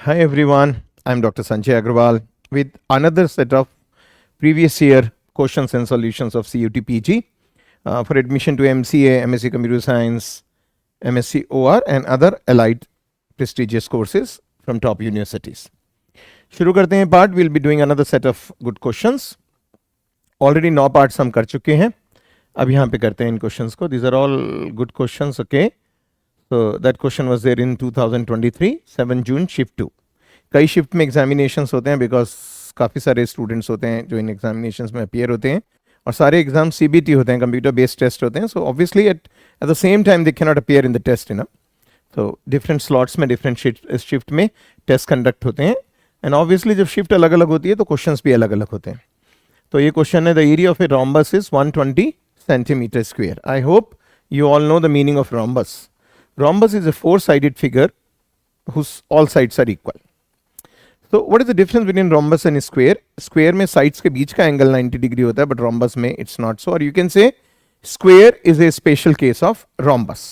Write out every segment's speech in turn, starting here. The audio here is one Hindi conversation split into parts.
Hi everyone, I'm Dr. Sanjay Agrawal with another set of previous year questions and solutions of CUT PG for admission to MCA, MSc Computer Science, MSc OR and other allied prestigious courses from top universities. शुरू करते हैं part. We'll be doing another set of good questions. Already 9 parts हम कर चुके हैं. अब यहाँ पे करते हैं इन क्वेश्चंस को. These are all good questions, okay? So that question was there in 2023, 7 June, shift 2. कई शिफ्ट में एग्जामिनेशंस होते हैं बिकॉज काफ़ी सारे स्टूडेंट्स होते हैं जो इन एग्जामिनेशंस में अपीयर होते हैं और सारे एग्जाम सीबीटी होते हैं, कंप्यूटर बेस्ड टेस्ट होते हैं. So obviously at the same time they can not appear in the test, you know. तो डिफरेंट स्लॉट्स में डिफरेंट शिफ्ट में टेस्ट कंडक्ट होते हैं एंड ऑब्वियसली जब शिफ्ट अलग अलग होती है तो क्वेश्चंस भी अलग अलग होते हैं. तो ये क्वेश्चन है, the area of a rhombus is 120 centimetre square. I hope you all know the meaning of rhombus. Rhombus is a 4-sided figure whose all sides are equal. So what is the difference between rhombus and square? Square में sides के बीच का angle 90 degree होता है, but rhombus में it's not so. और you can say square is a special case of rhombus.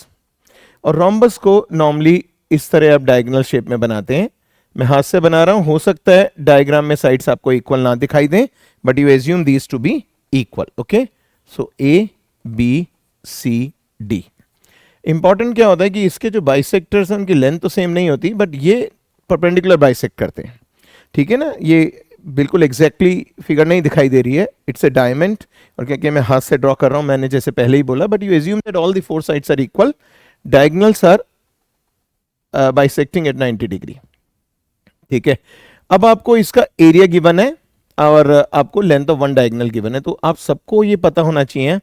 और rhombus को normally इस तरह आप diagonal shape में बनाते हैं. मैं हाथ से बना रहा हूँ, हो सकता है diagram में sides आपको equal ना दिखाई दें, but you assume these to be equal. Okay? So A, B, C, D. Important क्या होता है कि इसके जो बाइसेक्टर्स हैं उनकी लेंथ तो सेम नहीं होती, बट ये परपेंडिकुलर बाइसेक्ट करते हैं. ठीक है ना, ये बिल्कुल एग्जैक्टली फिगर नहीं दिखाई दे रही है. It's a diamond. और क्योंकि मैं हाथ से ड्रॉ कर रहा हूँ, मैंने जैसे पहले ही बोला, but you assume that all the 4 sides are equal, diagonals are bisecting at 90 degree. ठीक है, अब आपको इसका एरिया गिवन है और आपको length of one diagonal given है. तो आप सबको ये पता होना चाहिए,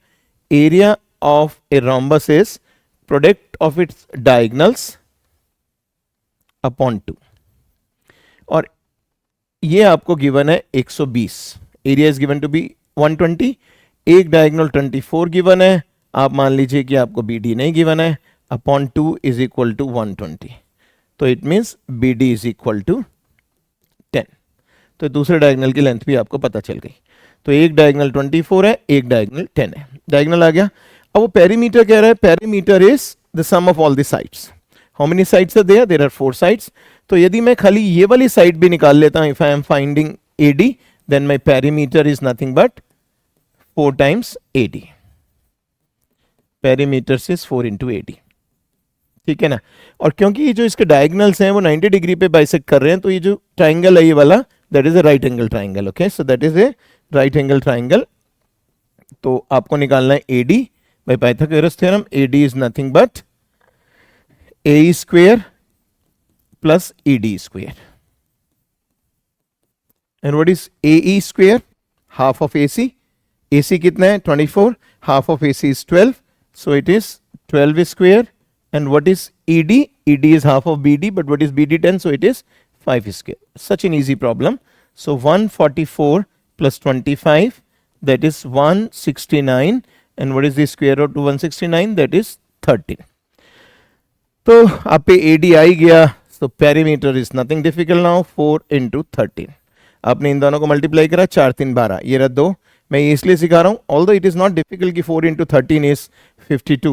area of a rhombus is product of its diagonals upon 2. और ये आपको गिवन है 120. Area is given to be 120. एक डायगोनल 24 गिवन है. आप मान लीजिए कि आपको BD नहीं गिवन है. Upon 2 is equal to 120. तो it means BD is equal to 10. तो दूसरे डायगोनल की लेंथ भी आपको पता चल गई. तो एक डायगोनल 24 है, एक डायगोनल 10 है. डायगोनल आ गया. अब वो पेरीमीटर कह रहा है, perimeter is the sum of all the sides. How many sides are there? There are 4 sides. तो यदि मैं खाली ये वाली साइड भी निकाल लेता हूं, if I am finding AD, then my perimeter is nothing but 4 times AD. Perimeter is 4 into AD. ठीक है ना. और क्योंकि ये जो इसके डायगोनल्स हैं वो 90 डिग्री पे बाइसेक्ट कर रहे हैं, तो ये जो ट्राइंगल है ये वाला, that is a right angle triangle. Okay, so that is a right angle triangle. तो आपको निकालना है AD by Pythagoras theorem. AD is nothing but AE square plus ED square. And what is AE square? Half of AC. AC कितना है? 24. Half of AC is 12. So it is 12 square. And what is ED? ED is half of BD, but what is BD 10? So it is 5 square. Such an easy problem. So 144 plus 25, that is 169. And what is the square root to 169? That is 13. तो आप पे AD आ ही गया. So perimeter is nothing difficult now. 4 into 13. आपने इन दोनों को मल्टीप्लाई करा, 4 3 12. ये रद्द दो. मैं ये इसलिए सिखा रहा हूँ, although it is not difficult कि 4 into 13 is 52.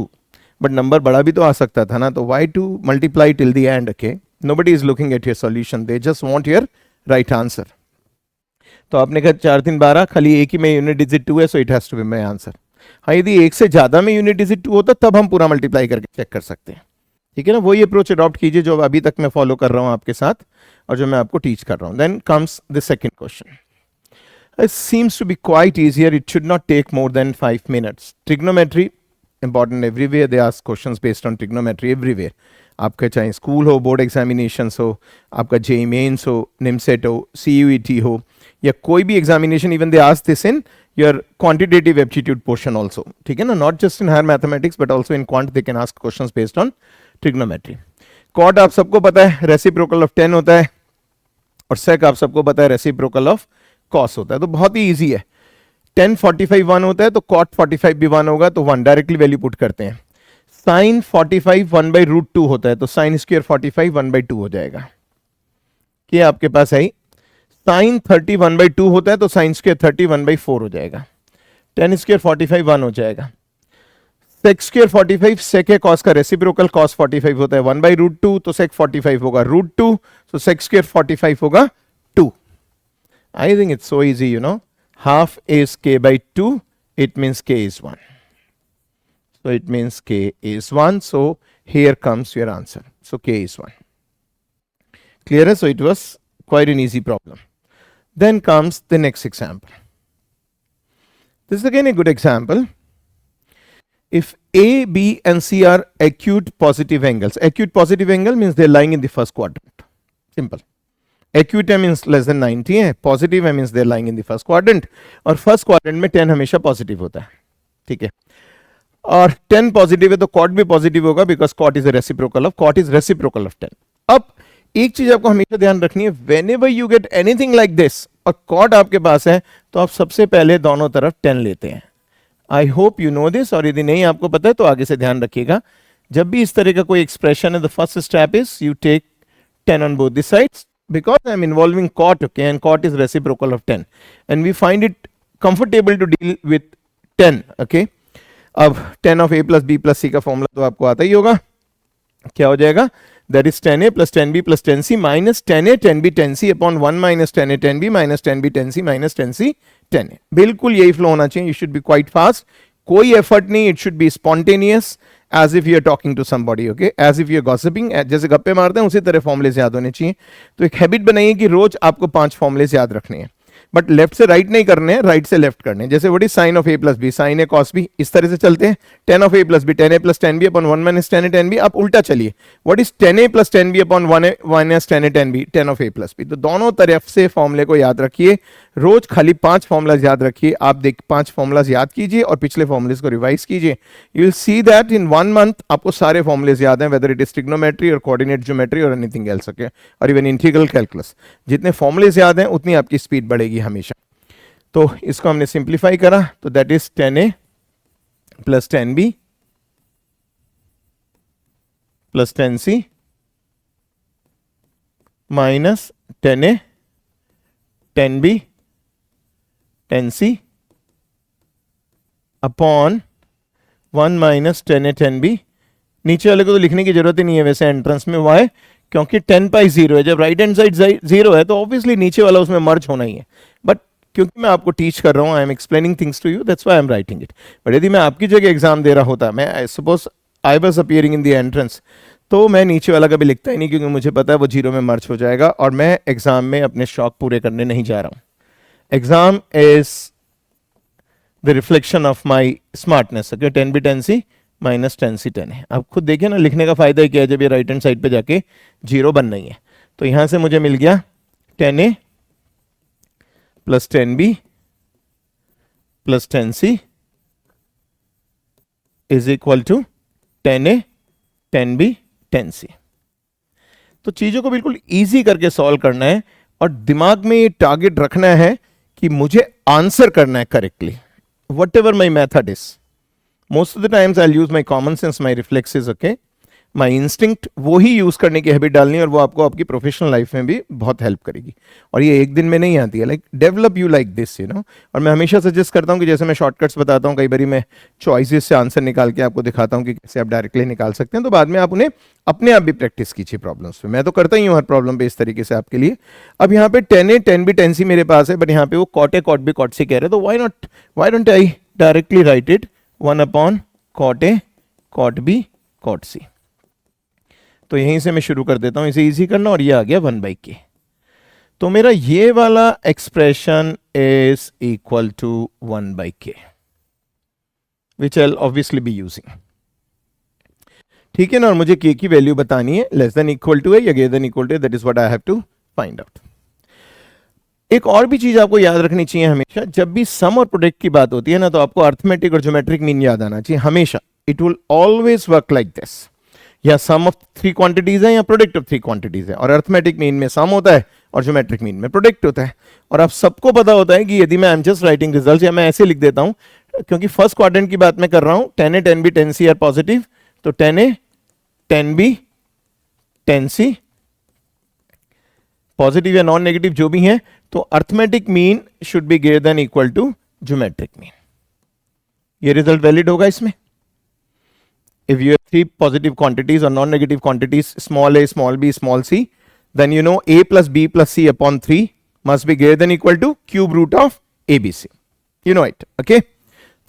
बट नंबर बड़ा भी तो आ सकता था ना. तो why to multiply till the end? Okay, nobody is looking at your solution. They just want your right answer. तो आपने कहा 4 3 12, खाली एक ही में यूनिट डिजिट 2 है, so it has to be my answer. हाँ, यदि एक से ज्यादा में यूनिट डिजिट 2 होता तब हम पूरा मल्टीप्लाई करके चेक कर सकते हैं. ठीक है ना. वही अप्रोच अडॉप्ट कीजिए जो अभी तक मैं फॉलो कर रहा हूं आपके साथ और जो मैं आपको टीच कर रहा हूं. Then comes the second question. It seems to be quite easier. It should not take more than 5 minutes. Trigonometry important everywhere. They ask questions based on trigonometry everywhere. आपका चाहे स्कूल हो, बोर्ड एग्जामिनेशन हो, आपका JEE मेंस हो, निमसेट हो, CUET हो, या कोई भी examination, even they ask this in your quantitative aptitude portion also. ठीक है ना. not just in higher mathematics but also in quant they can ask questions based on trigonometry. Cot आप सबको पता है reciprocal of tan होता है और sec आप सबको पता है reciprocal of cos होता है. तो बहुत ही easy है. tan 45 1 होता है तो cot 45 भी 1 होगा, तो 1 डायरेक्टली वैल्यू पुट करते हैं. sin 45 1 by root 2 होता है तो sin square 45 1 by 2 हो जाएगा. क्या आपके पास है? साइन 30 1 by 2 होता है तो साइन स्क्वायर 30 1 by 4 हो जाएगा. tan स्क्वायर 45 1 हो जाएगा. सेक स्क्वायर 45, सेक है कॉस का रेसिप्रोकल, कॉस 45 होता है 1/√2, तो सेक 45 होगा √2, so सेक स्क्वायर 45 होगा 2. I think it's so easy, you know. Half is k by 2, it means k is 1. So it means k is 1, so here comes your answer. So k is 1. Clear? So it was quite an easy problem. Then comes the next example. This is again a good example. If A, B and C are acute positive angles. Acute positive angle means they're lying in the first quadrant. Simple. Acute means less than 90 है, positive means they're lying in the first quadrant, और first quadrant में 10 हमेशा positive होता है, ठीक है. और 10 positive है तो cot भी positive होगा, because cot is a reciprocal of, cot is reciprocal of 10. अब एक चीज आपको हमेशा ध्यान रखनी है, whenever you get anything like this और cot आपके पास है तो आप सबसे पहले दोनों तरफ 10 लेते हैं. I hope you know this, और यदि नहीं आपको पता है तो आगे से ध्यान रखिएगा. जब भी इस तरह का कोई एक्सप्रेशन है, the first step is you take 10 on both the sides, because I am involving cot, okay, and cot is reciprocal of 10, and we find it comfortable to deal with 10, okay. अब 10 of a plus b plus c का फॉर्मूला तो आपको आता ही होगा. क्या हो जाएगा? That is 10a plus 10b plus 10c minus 10a 10b 10c upon 1 minus 10a 10b minus 10b 10c minus 10c 10a. बिल्कुल यही फ्लो होना चाहिए. You should be quite fast. कोई एफर्ट नहीं. It should be spontaneous, as if you are talking to somebody, okay? As if you are gossiping. जैसे गप्पे मारते हैं उसी तरह फॉर्मुलेस याद होने चाहिए. तो एक हैबिट बनाइए कि रोज आपको 5 फॉर्मुलेस याद रखने हैं, बट लेफ्ट से राइट नहीं करने हैं, राइट से लेफ्ट करने हैं. जैसे what is sine of a plus B, sine A cos B, इस तरह से चलते हैं. 10 of a plus B 10a plus 10b upon 1 minus 10a 10b. आप उल्टा चलिए. What is 10a plus 10b upon 1 minus 10a 10b, 10 of a plus b. तो दोनों तरफ से फॉर्मूले को याद रखिए. रोज खाली 5 फॉर्मुलाज याद रखिए. आप देख 5 फॉर्मुलाज याद कीजिए और पिछले फॉर्मुलेस को रिवाइज कीजिए. You will see that in 1 month आपको सारे फॉर्मुलेस याद हैं, वेदर इट इज ट्रिग्नोमेट्री और कोऑर्डिनेट ज्योमेट्री और एनीथिंग एल्स, ओके, और इवन इंटीग्रल कैलकुलस. जितने फॉर्मुलेस याद हैं उतनी आपकी स्पीड बढ़ेगी हमेशा. तो इसको हमने सिंप्लीफाई करा, तो that is 10a plus 10b plus 10c minus 10a 10b 10c upon 1 minus 10a 10b. नीचे वाले को तो लिखने की जरूरत ही नहीं है वैसे एंट्रेंस में. वाई? क्योंकि 10 पाई 0 है. जब राइट हैंड साइड 0 है तो ऑब्वियसली नीचे वाला उसमें मर्ज होना ही है. बट क्योंकि मैं आपको टीच कर रहा हूं, I am explaining things to you, that's why I am writing it. But यदि मैं आपकी जगह एग्जाम दे रहा होता, मैं suppose I was appearing in the entrance, तो मैं नीचे वाला कभी लिखता ही नहीं, क्योंकि मुझे पता है वो 0 में मर्ज हो जाएगा और मैं एग्जाम में अपने शौक पूरे करने नहीं जा रहा हूं. Exam is the reflection of my smartness, okay. 10b 10c minus 10c 10 है. आप खुद देखिए ना, लिखने का फायदा ही क्या है जब ये राइट हैंड साइड पे जाके 0 बन नहीं है. तो यहां से मुझे मिल गया 10a plus 10b plus 10c is equal to 10a 10b 10c. तो चीजों को बिल्कुल इजी करके सॉल्व करना है और दिमाग में ये टारगेट रखना है कि मुझे आंसर करना है correctly, what ever my method is. Most of the times I use my common sense, my reflexes, okay, my instinct. वो ही यूज करने की हैबिट डालनी है और वो आपको आपकी प्रोफेशनल लाइफ में भी बहुत हेल्प करेगी. और ये एक दिन में नहीं आती है. Like develop you like this, you know. और मैं हमेशा सजेस्ट करता हूँ कि जैसे मैं शॉर्टकट्स बताता हूँ, कई बार मैं चॉइसेस से आंसर निकाल के आपको दिखाता हूँ कि कैसे आप डायरेक्टली निकाल सकते हैं, तो बाद में आप उन्हें अपने आप भी प्रैक्टिस कीजिए प्रॉब्लम्स पे. मैं तो करता ही हूँ हर प्रॉब्लम पे इस तरीके से आपके लिए. अब यहाँ पे 10a 10b 10c मेरे पास है, बट यहाँ पे वो cot A cot B cot C कह रहे, तो why don't I directly write it 1 upon cot A cot B cot C. तो यहीं से मैं शुरू कर देता हूं इसे इजी करना, और ये आ गया 1/k. तो मेरा ये वाला expression is equal to 1/k, which I obviously be using. ठीक है ना. और मुझे k की वैल्यू बतानी है, लेस देन इक्वल टू है या ग्रेटर देन इक्वल टू है, that is what I have to find out. एक और भी चीज आपको याद रखनी चाहिए हमेशा, जब भी सम और प्रोडक्ट की बात होती है ना, तो आपको अर्थमेटिक और ज्योमेट्रिक मीन याद आना चाहिए हमेशा. It will always work like this. या सम ऑफ 3 क्वांटिटीज है या प्रोडक्ट ऑफ 3 क्वांटिटीज है, और अर्थमेटिक मीन में सम होता है और ज्योमेट्रिक मीन में प्रोडक्ट होता है. और आप सबको पता होता है कि यदि मैं एम जस्ट राइटिंग रिजल्ट, या मैं ऐसे लिख देता हूं क्योंकि फर्स्ट क्वाड्रेंट की बात मैं कर रहा हूं, 10a 10b 10c are positive, तो 10a 10b 10c पॉजिटिव या नॉन नेगेटिव जो भी है, तो arithmetic mean should be greater than equal to geometric mean. ये रिजल्ट वैलिड होगा इसमें. if you have three positive quantities or non-negative quantities, small a, small b, small c, then you know a plus b plus c upon 3 must be greater than equal to cube root of abc. You know it, okay?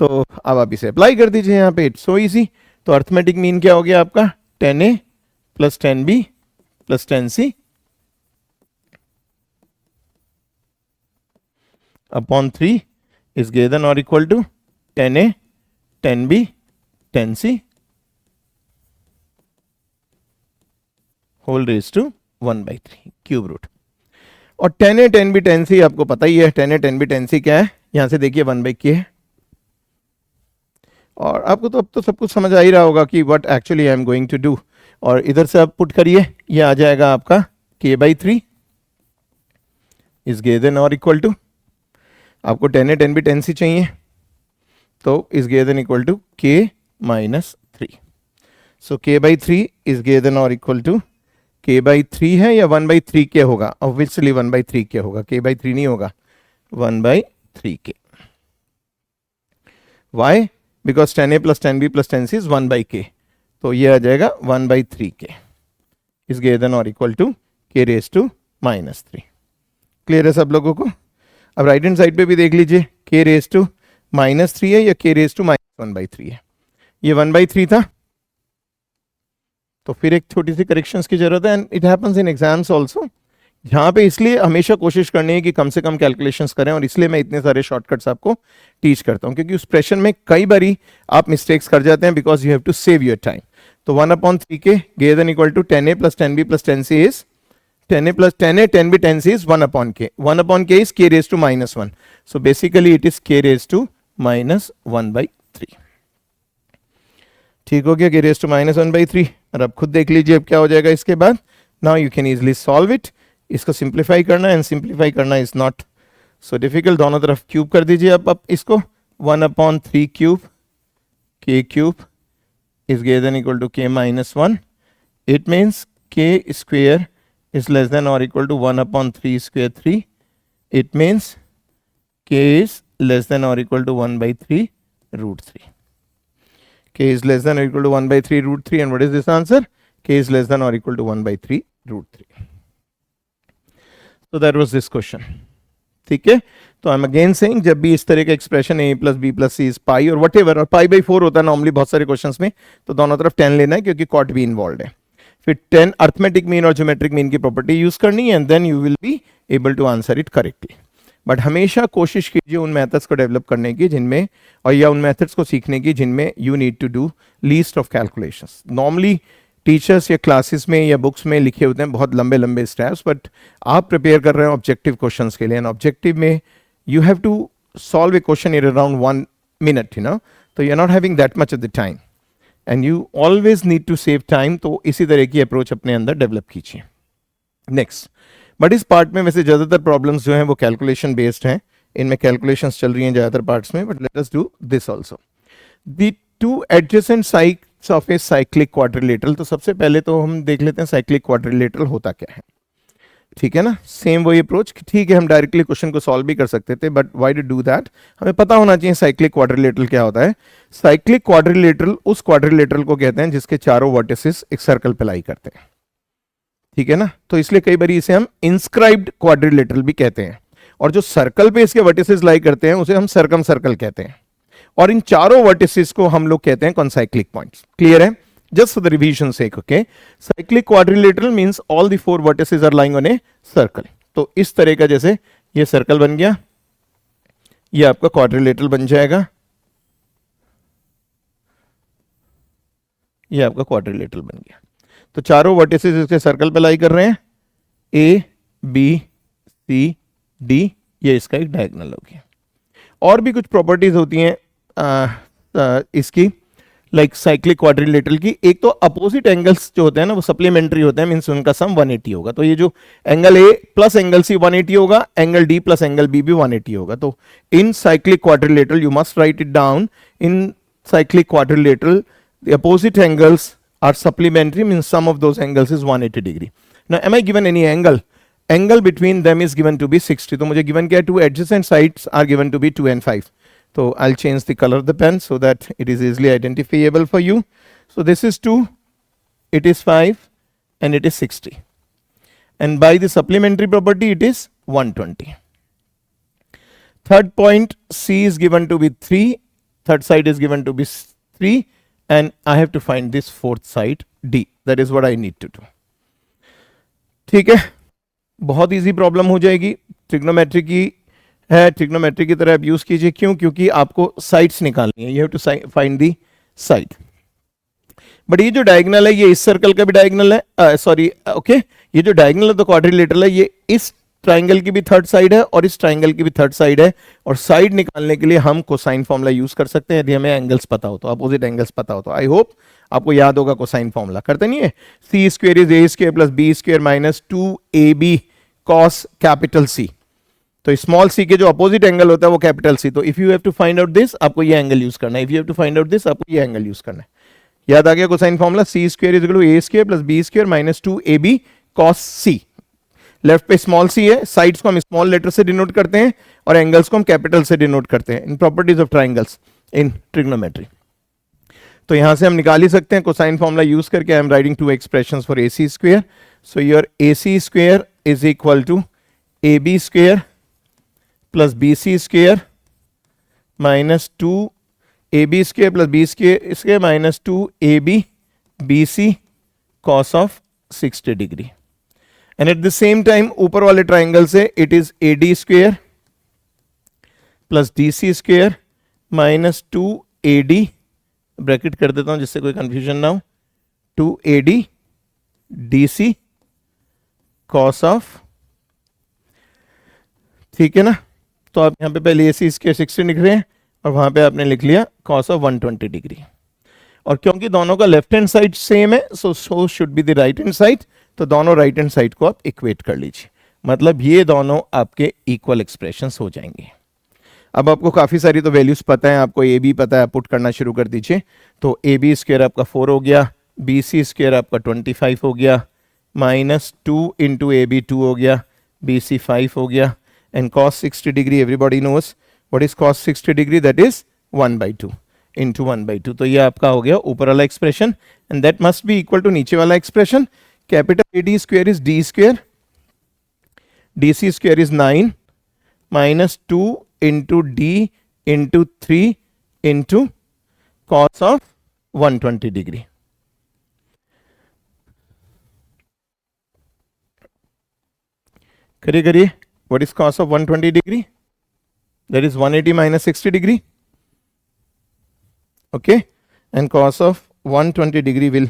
तो अब आप इसे अप्लाई कर दीजिए यहाँ पे, इट्स सो इजी. तो अर्थमेटिक मीन क्या हो गया आपका 10a plus 10b plus 10c upon 3 is greater than or equal to 10a 10b 10c whole raise to 1/3 cube root. और 10a 10b 10c आपको पता ही है, 10a 10b 10c क्या है, यहां से देखिए 1/k है. और आपको तो अब तो सब कुछ समझ आ ही रहा होगा कि what actually I am going to do. और इधर से आप पुट करिए, ये आ जाएगा आपका k/3 इज ग्रेटर देन और इक्वल टू, आपको 10a 10b 10c चाहिए तो is greater than equal to k-3. So k/3 is greater than और इक्वल टू k/3 है या 1/3k होगा, ऑब्वियसली 1/3k होगा, k/3 नहीं होगा, 1/3k. Why? Because 10a plus 10b plus 10c is 1/k. तो ये आ जाएगा 1/3k इज ग्रेटर देन और इक्वल टू k⁻³ क्लियर है सब लोगों को? अब राइट हैंड साइड पे भी देख लीजिए, k⁻³ है या k⁻⁻1/3 है. ये 1/3 था, तो फिर एक छोटी सी करेक्शंस की जरूरत है. And it happens in exams also. यहाँ पे इसलिए हमेशा कोशिश करनी है कि कम से कम कैलकुलेशंस करें, और इसलिए मैं इतने सारे शॉर्टकट्स आपको टीच करता हूँ, क्योंकि उस प्रेशर में कई बारी आप मिस्टेक्स कर जाते हैं because you have to save your time. तो 1/3k greater than equal to 10a plus 10b plus 10c is 10a plus 10a 10b 10c is 1/k. 1/k is k⁻⁻1. So basically it is k⁻⁻1/3. ठीक हो गया, k⁻⁻1/3. और अब खुद देख लीजिए अब क्या हो जाएगा इसके बाद. Now you can easily solve it. इसको सिंप्लीफाई करना है, एंड सिंप्लीफाई करना इज नॉट सो डिफिकल्ट. दोनों तरफ क्यूब कर दीजिए अब इसको. 1/3 cube k³ is greater than equal to k-1. It means k square is less than or equal to 1/3 square 3. It means k is less than or equal to 1/3 root 3. K is less than or equal to 1/3 root 3. And what is this answer? K is less than or equal to 1/3 root 3. So that was this question. ठीक है? तो आई एम अगेन सेइंग, जब भी इस तरह का expression a plus b plus c is pi और वट एवर, और π/4 होता है नॉर्मली बहुत सारे क्वेश्चंस में, तो दोनों तरफ 10 लेना है क्योंकि कॉट भी इन्वॉल्व है. फिर 10 अर्थमेटिक मीन और ज्योमेट्रिक मीन की प्रॉपर्टी यूज करनी है, and then you will be able to answer it correctly. But हमेशा कोशिश कीजिए उन मेथड्स को डेवलप करने की जिनमें, और या उन मेथड्स को सीखने की जिनमें you need to do least of calculations. Normally teachers या क्लासेस में या बुक्स में लिखे होते हैं बहुत लंबे लंबे स्टेप्स, बट आप प्रिपेयर कर रहे हो ऑब्जेक्टिव क्वेश्चंस के लिए, एंड ऑब्जेक्टिव में you have to solve a question in around 1 minute, you know, so you're not having that much of the time and you always need to save time. तो इसी तरह की अप्रोच अपने अंदर डेवलप कीजिए. नेक्स्ट, बट इस पार्ट में वैसे ज़्यादातर प्रॉब्लम्स जो हैं वो कैलकुलेशन बेस्ड हैं, इनमें कैलकुलेशंस चल रही हैं ज़्यादातर पार्ट्स में, but let us do this also. The two adjacent sides of a cyclic quadrilateral. तो सबसे पहले तो हम देख लेते हैं साइक्लिक क्वाड्रिलेटरल होता क्या है. ठीक है ना, सेम वही अप्रोच. ठीक है, हम डायरेक्टली क्वेश्चन को सॉल्व भी कर सकते थे, but why to do that, हमें पता होना चाहिए साइक्लिक क्वाड्रिलेटरल क्या होता है. साइक्लिक क्वाड्रिलेटरल उस क्वाड्रिलेटरल को कहते हैं जिसके चारों वर्टिसेस एक सर्कल पे लाई करते हैं. ठीक है ना, तो इसलिए कई बार इसे हम इंस्क्राइब्ड क्वाड्रिलेटरल भी कहते हैं, और जो सर्कल पे इसके वर्टिसेस लाई करते हैं उसे हम सर्कम सर्कल कहते हैं, और इन चारों वर्टिसेस को हम लोग कहते हैं कॉन्साइक्लिक पॉइंट्स. क्लियर है? Just for the revision sake, okay? Cyclic quadrilateral means all the 4 vertices are lying on a circle. तो इस तरह का, जैसे ये सर्कल बन गया, ये आपका क्वाड्रिलेटरल बन जाएगा, ये आपका क्वाड्रिलेटरल बन गया. तो चारों वर्टिसेस इसके सर्कल पे लाई कर रहे हैं, A, B, C, D, ये इसका एक डायगोनल हो गया. और भी कुछ प्रॉपर्टीज होती हैं इसकी, लाइक साइक्लिक क्वाड्रिलेटरल की. एक तो अपोजिट एंगल्स जो होते हैं ना वो सप्लीमेंट्री होते हैं, मींस उनका सम 180 होगा. तो ये जो angle A plus angle C 180 होगा, angle D plus angle B भी 180 होगा. तो in cyclic quadrilateral you must write it down. In cyclic quadrilateral the opposite angles are supplementary, means sum of those angles is 180 degree. Now am I given any angle? Angle between them is given to be 60. तो मुझे गिवन क्या है, 2 adjacent sides are given to be 2 and 5. So I'll change the color of the pen so that it is easily identifiable for you. So this is 2, it is 5, and it is 60. And by the supplementary property, it is 120. Third point, C is given to be 3, third side is given to be 3, and I have to find this fourth side D. That is what I need to do. ठीक है, बहुत इजी प्रॉब्लम हो जाएगी, ट्रिग्नोमेट्री की है, ट्रिग्नोमेट्री की तरह आप यूज कीजिए. क्यों? क्योंकि आपको साइड्स निकालनी है. You have to find the side. But ये जो डायगोनल है ये इस सर्कल का भी डायगोनल है, सॉरी ओके, ये जो डायगोनल है तो क्वाड्रिलेटरल है, ये इस ट्राइंगल की भी थर्ड साइड है और इस ट्राइंगल की भी थर्ड साइड है. और साइड निकालने के लिए हम कोसाइन फॉर्मूला यूज कर सकते हैं यदि हमें एंगल्स पता हो तो, अपोजिट एंगल्स पता हो तो. आई होप आपको याद होगा कोसाइन फॉर्मूला. करते नहीं है, c square is a square plus B square minus 2ab cos capital सी. तो स्मॉल सी के जो अपोजिट एंगल होता है वो कैपिटल सी. तो if you have to find out this, आपको ये एंगल यूज करना है. If you have to find out this, आपको ये एंगल यूज करना है. याद आ गया cosine formula, C square is equal to A square plus B square minus 2ab cos C. Left पे स्मॉल सी है, साइड्स को हम स्मॉल लेटर से डिनोट करते हैं और एंगल्स को हम कैपिटल से डिनोट करते हैं in properties of triangles in trigonometry. तो यहां से हम निकाल ही सकते हैं कोसाइन फॉर्मूला यूज करके. I am writing two expressions for AC square. So your AC square is equal to AB square plus BC square minus 2AB square plus B square minus 2AB BC cos of 60 degree. And at the same time ऊपर वाले ट्राइंगल से it is AD square plus DC square minus 2AD, bracket कर देता हूं जिससे कोई कंफ्यूजन ना हो, 2AD DC cos ऑफ, ठीक है ना. तो आप यहां पे पहले AC स्क्वायर 60 लिख रहे हैं और वहां पे आपने लिख लिया cos ऑफ 120 डिग्री. और क्योंकि दोनों का लेफ्ट हैंड साइड सेम है, so should be the right hand side. तो दोनों राइट हैंड साइड को आप इक्वेट कर लीजिए, मतलब ये दोनों आपके इक्वल एक्सप्रेशंस हो जाएंगे. अब आपको काफी सारी तो वैल्यूज पता है, आपको ए बी पता है, पुट करना शुरू कर दीजिए. तो ए बी स्क्वायर आपका 4 हो गया, बी सी स्क्वायर आपका 25 हो गया, माइनस 2 इंटू ए बी 2 हो गया, बी सी 5 हो गया. And cos 60 degree everybody knows what is cos 60 degree, that is 1/2 into 1/2. तो ये आपका हो गया ऊपर वाला expression. And that must be equal to नीचे वाला expression. Capital AD square is D square, DC square is 9 minus 2 into D into 3 into cos of 120 degree. करिए, what is cos of 120 degree? That is 180 minus 60 degree. Okay, and cos of 120 degree will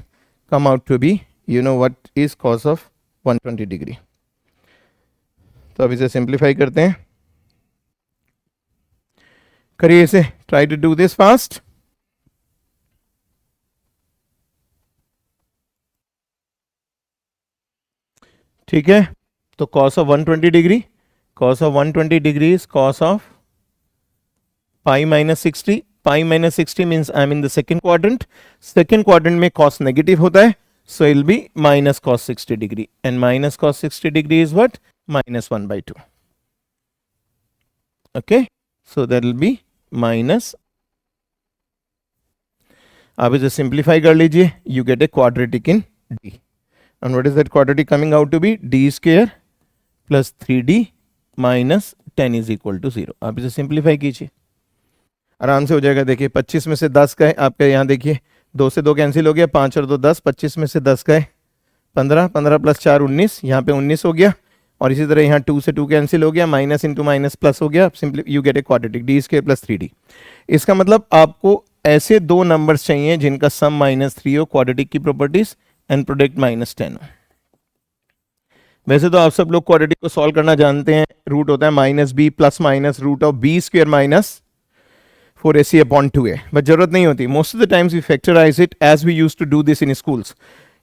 come out to be, you know what is cos of 120 degree. तो अब इसे सिंप्लीफाई करते हैं. करिए इसे, try to do this fast. ठीक है, तो cos of 120 degree, cos of 120 degree is cos of pi minus 60. Pi minus 60 means I am in the second quadrant. Second quadrant में cos नेगेटिव होता है, so it will be minus cos 60 degree. And minus cos 60 degree is what, minus 1/2. Okay, so that will be minus, आप इसे सिंप्लीफाई कर लीजिए, you get a quadratic in D. And what is that quadratic coming out to be, D square plus 3D minus 10 is equal to 0. आप इसे सिंप्लीफाई कीजिए, आराम से हो जाएगा. देखिए 25 में से 10 गए आपके, यहाँ देखिए 2 से 2 कैंसिल हो गया, 5 और 2 10, 25 में से 10 गए 15, 15 प्लस 4 19, यहाँ पे 19 हो गया. और इसी तरह यहाँ 2 से 2 कैंसिल हो गया, माइनस इंटू माइनस प्लस हो गया, simply you get a quadratic D square plus 3D. इसका मतलब आपको ऐसे दो नंबर्स चाहिए जिनका सम -3 हो, क्वाड्रेटिक की प्रॉपर्टीज, एंड प्रोडक्ट -10 हो. वैसे तो आप सब लोग क्वाड्रेटिक को सॉल्व करना जानते हैं. रूट होता है -b plus minus root of b square minus 4ac upon 2a. But जरूरत नहीं होती. Most of the times we factorise it as we used to do this in schools.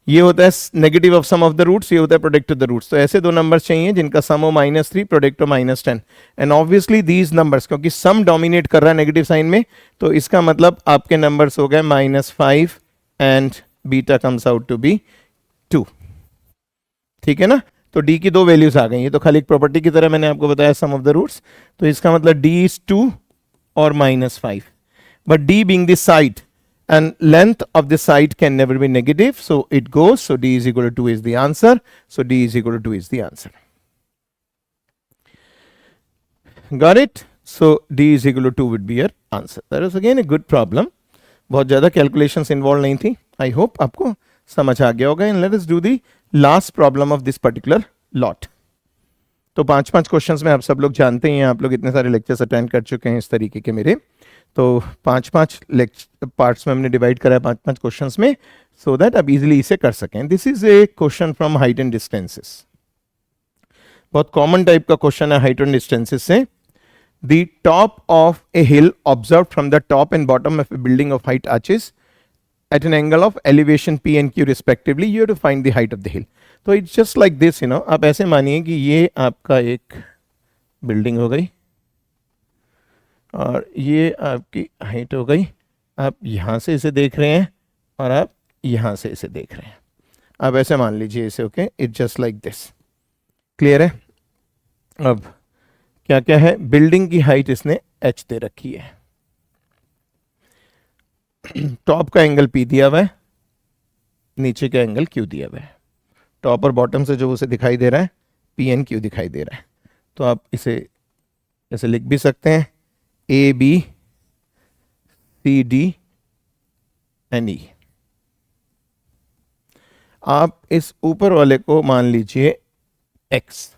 ये होता है negative of sum of the roots, ये होता है प्रोडक्ट ऑफ द रूट्स. तो ऐसे दो नंबर्स चाहिए जिनका सम हो -3, प्रोडक्ट हो -10. एंड ऑब्वियसली दीज नंबर्स, क्योंकि सम डोमिनेट कर रहा है नेगेटिव साइन में, तो इसका मतलब आपके नंबर्स हो गए -5 and beta comes out to be 2. ठीक है ना. तो d की दो वैल्यूज आ गई. ये तो खाली एक प्रॉपर्टी की तरह मैंने आपको बताया सम ऑफ द रूट्स. तो इसका मतलब d इज 2 और -5. But d being this side and length of the side can never be negative, so it goes. So D is equal to 2 is the answer. So D is equal to 2 is the answer. Got it? So D is equal to 2 would be your answer. That was again a good problem. बहुत ज़्यादा calculations involved नहीं थी. I hope आपको समझ आ गया होगा. And let us do the last problem of this particular lot. तो 5 क्वेश्चंस में आप सब लोग जानते हैं, आप लोग इतने सारे लेक्चर्स अटेंड कर चुके हैं इस तरीके के मेरे. तो 5 पार्ट्स में हमने डिवाइड करा है 5 क्वेश्चंस में, सो दैट आप इजीली इसे कर सकें. This is a question from height and distances. बहुत कॉमन टाइप का क्वेश्चन है हाइट एंड डिस्टेंसेस से. The top of a hill observed from the top and bottom of a building of height arches at an angle of elevation P and Q respectively. You have to find the height of the hill. तो it's just like this, you know. आप ऐसे मानिए कि ये आपका एक बिल्डिंग हो गई और ये आपकी हाइट हो गई. आप यहाँ से इसे देख रहे हैं और आप यहाँ से इसे देख रहे हैं. आप ऐसे मान लीजिए इसे. Okay, it's just like this. Clear है? अब क्या क्या है, बिल्डिंग की हाइट इसने h दे रखी है. टॉप का एंगल P दिया हुआ है, नीचे का एंगल Q दिया हुआ है. टॉप और बॉटम से जो उसे दिखाई दे रहा है P एंड Q दिखाई दे रहा है. तो आप इसे ऐसे लिख भी सकते हैं A B C D and E. आप इस ऊपर वाले को मान लीजिए x.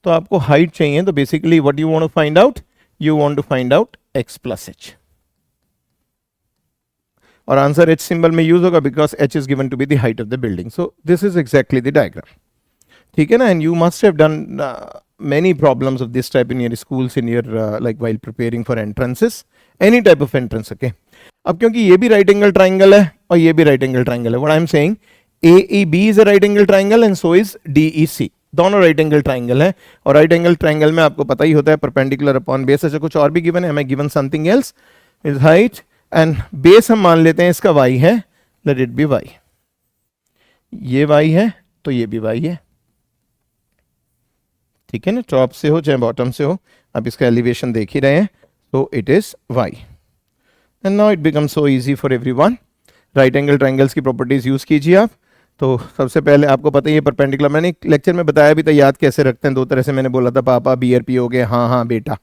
तो आपको हाइट चाहिए, तो basically what you want to find out, you want to find out x plus h. और आंसर h सिंबल में यूज होगा because h is given to be the height of the building. So this is exactly the diagram. ठीक है ना? And you must have done many problems of this type in your schools, in your like while preparing for entrances, any type of entrance. Okay, अब क्योंकि ये भी राइट एंगल ट्राइंगल है और ये भी राइट एंगल ट्राइंगल है, what I am saying, AEB is a right angle triangle and so is DEC. दोनों राइट एंगल ट्राइंगल है. और राइट एंगल ट्राइंगल में आपको पता ही होता है परपेंडिकुलर अपॉन बेस. ऐसे कुछ और भी गिवन है, हमें given something else is height and base हम मान लेते हैं इसका y है, लेट इट बी y. ये y है तो ये भी y है. ठीक है ना? टॉप से हो चाहे बॉटम से हो, आप इसका एलिवेशन देख ही रहे हैं, तो it is y. And now it become so easy for everyone. Right angle triangles की प्रॉपर्टीज यूज कीजिए आप. तो सबसे पहले आपको पता ही है परपेंडिकुलर, मैंने लेक्चर में बताया भी था, याद कैसे रखते हैं. 2 तरह से मैंने बोला था, पापा BRP हो गए, हाँ हाँ बेटा.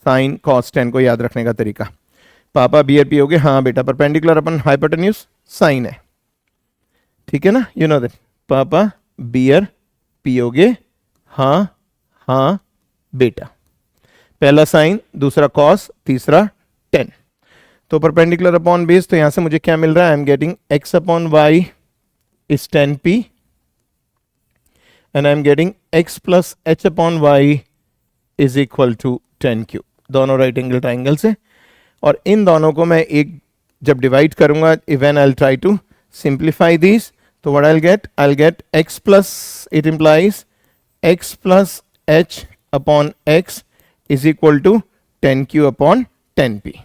साइन कॉस टेन को याद रखने का तरीका, पापा BRP हो गए, हाँ बेटा. परपेंडिकुलर अपन हाइपोटेन्यूज साइन है. ठीक है ना? You know that. पापा BRP हो गए, हाँ हाँ बेटा. पहला साइन, दूसरा कॉस, तीसरा टेन. तो परपेंडिकुलर अपॉन बेस, तो यहां से मुझे क्या मिल रहा है, I am getting x upon y is 10p and I am getting x plus h upon y is equal to 10q. दोनों राइट एंगल ट्राइंगल से. और इन दोनों को मैं एक जब डिवाइड करूंगा, even I will try to simplify this, तो what I will get x plus, it implies x plus h upon x is equal to 10q upon 10p.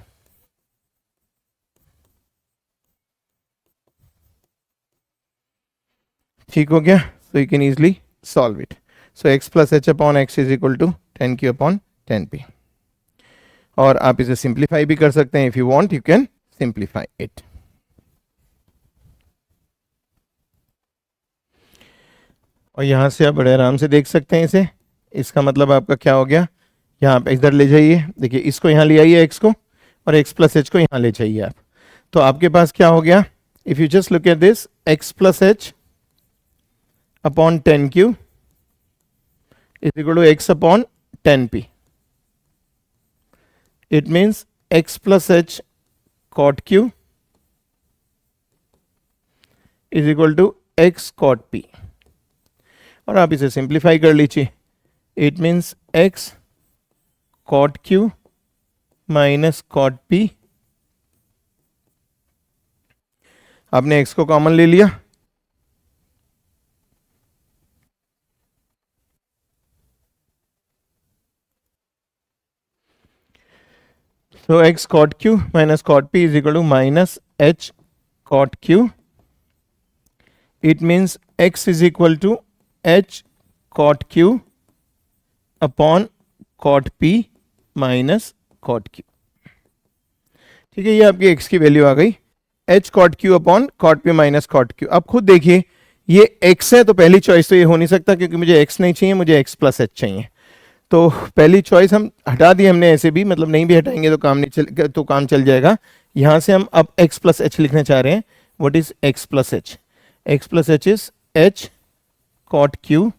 ठीक हो गया? so you can easily solve it. so x plus h upon x is equal to 10q upon 10p. और आप इसे सिंप्लीफाई भी कर सकते हैं. if you want you can simplify it. और यहां से आप बड़े आराम से देख सकते हैं इसे. इसका मतलब आपका क्या हो गया, यहाँ पे इधर ले जाइए, देखिए इसको यहाँ ले आइए x को, और x प्लस h को यहाँ ले जाइए आप. तो आपके पास क्या हो गया, if you just look at this, x plus h upon 10q is equal to x upon 10p. It means x plus h cot q is equal to x cot p. और आप इसे सिंप्लीफाई कर लीजिए. It means x cot q minus cot p. आपने x को कॉमन ले लिया, so x cot q minus cot p is equal to minus h cot q. It means x is equal to h cot q upon cot p minus cot q. ठीक है, ये आपकी x की वैल्यू आ गई. H cot q upon cot p minus cot q. अब खुद देखिए ये x है तो पहली चॉइस तो ये हो नहीं सकता क्योंकि मुझे x नहीं चाहिए, मुझे x प्लस एच चाहिए। तो पहली चॉइस हम हटा दी हमने, ऐसे भी मतलब नहीं भी हटाएंगे तो काम चल जाएगा। यहां से हम अब x प्लस एच लिखने चाह रहे हैं। What is x plus H? x plus H is h cot q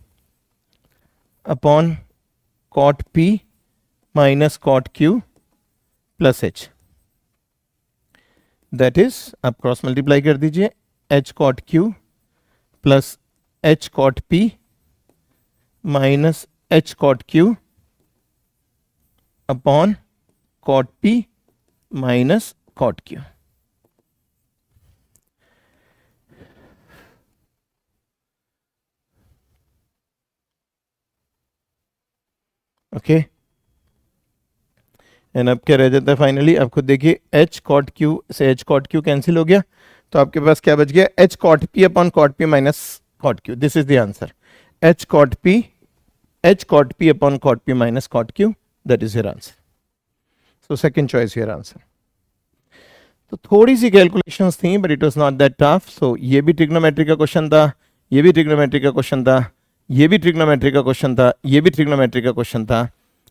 upon cot p minus cot q plus h। That is, आप क्रॉस मल्टीप्लाई कर दीजिए, h cot q plus h cot p minus h cot q upon cot p minus cot q। Okay, and अब क्या रह जाता है फाइनली? आप खुद देखिए, h cot q से h cot q कैंसिल हो गया, तो आपके पास क्या बच गया? h cot p upon cot p minus cot q। This is the answer, h cot p upon cot p minus cot q, that is your answer. So second choice your answer. तो थोड़ी सी कैलकुलेशंस थी but it was not that tough. So ये भी ट्रिग्नोमेट्री का क्वेश्चन था, ये भी ट्रिग्नोमेट्री का क्वेश्चन था, ये भी ट्रिग्नोमेट्री का क्वेश्चन था, ये भी ट्रिग्नोमेट्री का क्वेश्चन था,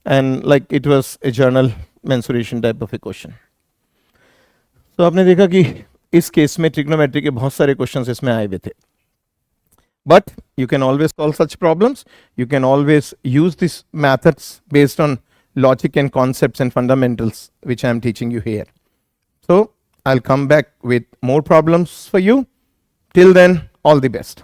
and like it was a journal mensuration type of A question. तो आपने देखा कि इस केस में ट्रिग्नोमेट्री के बहुत सारे क्वेश्चंस इसमें आए हुए थे, but you can always solve such problems. You can always use these methods based on logic and concepts and fundamentals which I am teaching you here. So I'll come back with more problems for you. Till then, all the best.